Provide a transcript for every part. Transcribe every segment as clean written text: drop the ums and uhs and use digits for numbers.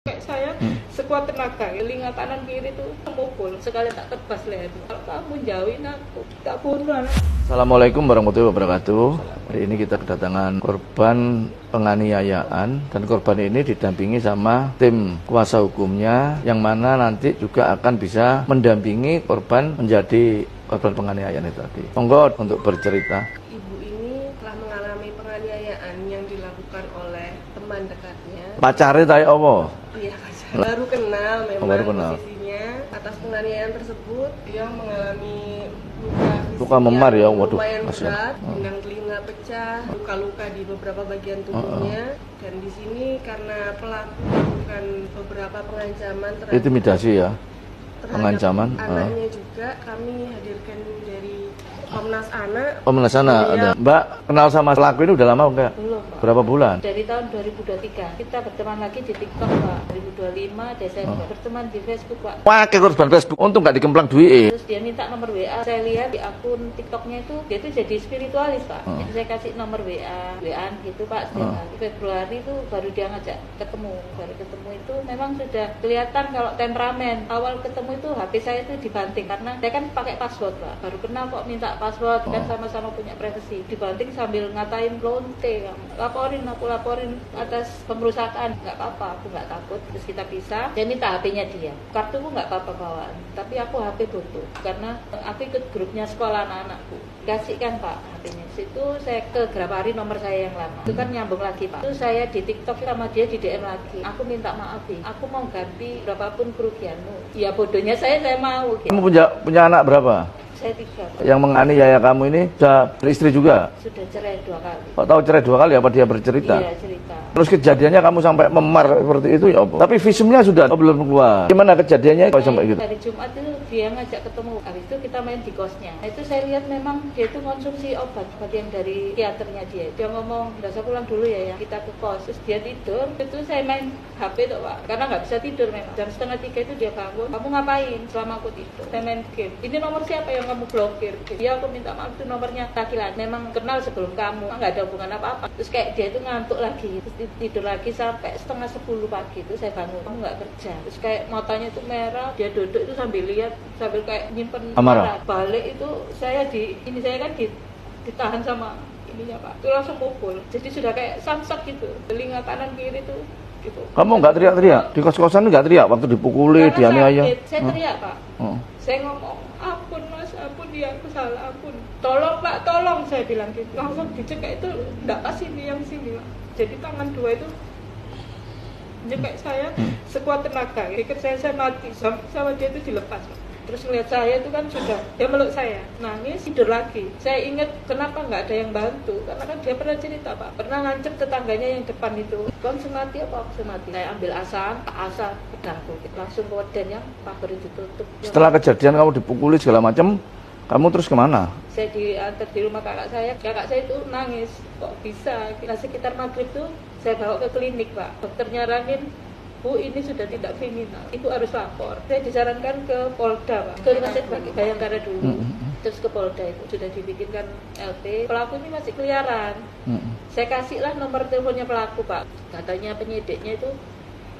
Kayak saya sekuat tenaga, telinga kanan kiri itu memukul, sekali tak tebas leher. Kalau kamu jauhin aku, tak bunuh anak. Assalamualaikum warahmatullahi wabarakatuh. Hari ini kita kedatangan korban penganiayaan dan korban ini didampingi sama tim kuasa hukumnya yang mana nanti juga akan bisa mendampingi korban menjadi korban penganiayaan itu tadi. Monggo untuk bercerita. Ibu ini telah mengalami penganiayaan yang dilakukan oleh teman dekatnya. Pacare tae apa? Iya, baru kenal memang baru kenal. posisinya. Atas penganiayaan tersebut, dia mengalami Luka memar ya, waduh, lumayan kasihan. berat, gendang telinga pecah, luka-luka di beberapa bagian tubuhnya. Dan di sini karena pelaku melakukan beberapa pengancaman terhadap Intimidasi ya, pengancaman. anaknya juga, kami hadirkan dari Komnas Anak. Komnas Anak ada. Mbak kenal sama pelaku ini udah lama enggak? Belum, Pak. Berapa bulan? Dari tahun 2023 kita berteman lagi di TikTok, Pak. 2025 Desember berteman di Facebook, Pak. Pakai korban Facebook, untung nggak dikemplang duit. Terus dia minta nomor WA. Saya lihat di akun TikToknya itu dia tuh jadi spiritualis, Pak. Jadi saya kasih nomor WA-an gitu, Pak. Setiap hari. Februari itu baru dia ngajak ketemu. Baru ketemu itu memang sudah kelihatan kalau temperamen. Awal ketemu itu HP saya itu dibanting karena saya kan pakai password, Pak. Baru kenal kok minta password, kan sama-sama punya privasi. Dibanting sambil ngatain lonte, laporin, aku laporin atas pengrusakan. Nggak apa-apa, aku nggak takut. Terus kita pisah. Saya minta HP-nya dia. Kartuku nggak apa-apa bawaan, tapi aku HP butuh karena aku ikut grupnya sekolah anak-anakku. Kasihkan, Pak, HP-nya. Situ saya ke Grapari nomor saya yang lama. Itu kan nyambung lagi, Pak. Itu saya di TikTok sama dia di DM lagi. Aku minta maaf, aku mau ganti berapapun kerugianmu. Ya bodohnya saya mau. Gitu. Kamu punya anak berapa? Saya 3, Pak. Yang menganiaya kamu ini sudah beristri juga? Sudah cerai 2 kali. Kok tahu cerai 2 kali apa dia bercerita? Iya, cerita. Terus kejadiannya kamu sampai memar seperti itu ya apa? Tapi visumnya sudah belum keluar. Gimana kejadiannya kok sampai gitu? Hari Jumat itu dia ngajak ketemu. Habis itu kita main di kosnya. Nah, itu saya lihat memang dia itu konsumsi obat yang dari psikiaternya dia. Dia ngomong, "Udah saya pulang dulu ya, kita ke kos." Terus dia tidur. Itu saya main HP tuh, Pak. Karena nggak bisa tidur memang. Jam 2:30 itu dia bangun. "Kamu ngapain selama aku tidur?" "Saya main game." "Ini nomor siapa yang kamu blokir?" Dia, "Aku minta maaf, itu nomornya laki-laki. Memang kenal sebelum kamu. Nggak ada hubungan apa-apa." Terus kayak dia itu ngantuk lagi. Terus tidur lagi sampai 9:30 pagi itu saya bangun. "Kamu nggak kerja?" Terus kayak matanya itu merah. Dia duduk itu sambil lihat, sambil kayak nyimpen amarah. Balik itu saya saya kan ditahan sama ininya, Pak. Itu langsung mukul. Jadi sudah kayak samsak gitu. Telinga kanan kiri itu gitu. Kamu nggak teriak-teriak? Di kos-kosan nggak teriak waktu dipukuli, dianiaya? Saya teriak, Pak. Saya ngomong, "Ampun Mas, ampun ya, aku salah, ampun. Tolong Pak, tolong," saya bilang gitu. Langsung dicekek itu, "Nggak kasih yang sini, Pak." Jadi tangan dua itu nyekek saya sekuat tenaga. Pikir saya mati, sama dia itu dilepas, Pak. Terus ngeliat saya itu kan sudah, dia meluk saya, nangis, tidur lagi. Saya ingat kenapa nggak ada yang bantu, karena kan dia pernah cerita, Pak, pernah ngancem tetangganya yang depan itu, "Kamu semati apa aku semati?" Saya ambil asam, pedangku, langsung ke wadah yang pagar ditutup. Setelah kejadian kamu dipukuli segala macam, kamu terus kemana? Saya diantar di rumah kakak saya itu nangis, kok bisa. Sekitar maghrib tuh saya bawa ke klinik, Pak. Dokter nyaranin, "Bu, ini sudah tidak kriminal, Ibu harus lapor." Saya disarankan ke Polda, Pak, ke Rumah Sakit Bayangkara dulu. Terus ke Polda itu sudah dibikinkan LP. Pelaku ini masih keliaran. Saya kasihlah nomor teleponnya pelaku, Pak. Katanya penyidiknya itu,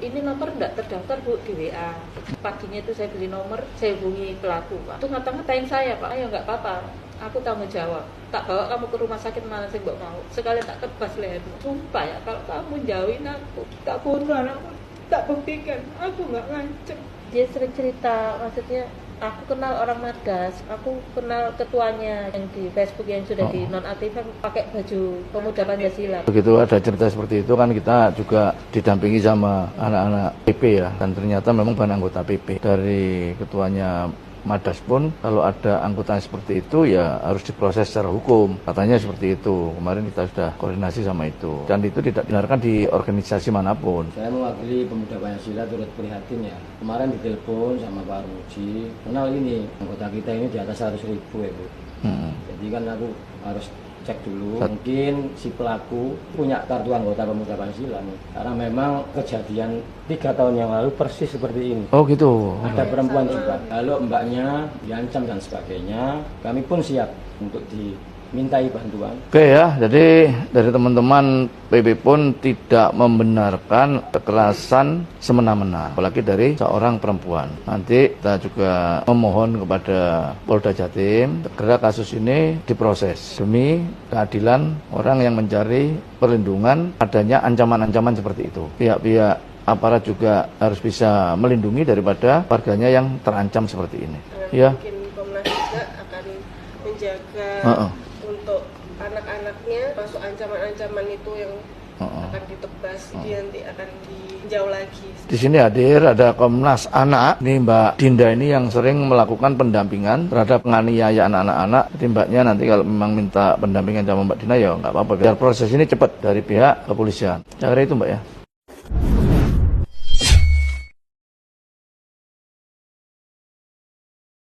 "Ini nomor enggak terdaftar, Bu, di WA." Paginya itu saya beli nomor, saya hubungi pelaku, Pak. Itu ngata-ngatain saya, Pak. "Ayo nggak apa-apa, aku tanggung jawab. Tak bawa kamu ke rumah sakit mana saya nggak mau. Sekali tak tebas lehermu. Sumpah ya, kalau kamu jauhin aku, tak bunuh anakku, tak buktikan. Aku nggak ngancem." Dia sering cerita, maksudnya, "Aku kenal orang Madas, aku kenal ketuanya yang di Facebook yang sudah di nonaktifkan pakai baju pemuda Pancasila." Begitu ada cerita seperti itu kan kita juga didampingi sama anak-anak PP ya, dan ternyata memang bukan anggota PP. Dari ketuanya Madas pun kalau ada anggota seperti itu ya harus diproses secara hukum, katanya seperti itu. Kemarin kita sudah koordinasi sama itu, dan itu tidak dibenarkan di organisasi manapun. Saya mewakili pemuda Pancasila turut prihatin ya. Kemarin ditelepon sama Pak Ruji, kenal ini anggota kita ini di atas 100.000 ya, Bu. Jadi kan aku harus cek dulu, mungkin si pelaku punya kartu anggota pemuda Pancasila nih. Karena memang kejadian 3 tahun yang lalu persis seperti ini. Oh gitu. Ada perempuan juga. Kalau mbaknya diancam dan sebagainya, kami pun siap untuk mintai bantuan. Oke ya, jadi dari teman-teman PB pun tidak membenarkan kekerasan semena-mena, apalagi dari seorang perempuan. Nanti kita juga memohon kepada Polda Jatim segera kasus ini diproses demi keadilan orang yang mencari perlindungan adanya ancaman-ancaman seperti itu. Pihak-pihak aparat juga harus bisa melindungi daripada warganya yang terancam seperti ini. Ya. Mungkin Komnas juga akan menjaga untuk anak-anaknya masuk ancaman-ancaman itu yang akan ditebas, dia nanti akan dijauh lagi. Di sini hadir ada Komnas Anak, ini Mbak Dinda ini yang sering melakukan pendampingan terhadap penganiayaan anak-anak. Jadi Mbaknya nanti kalau memang minta pendampingan sama Mbak Dinda ya nggak apa-apa, biar proses ini cepat dari pihak kepolisian. Cara itu Mbak ya.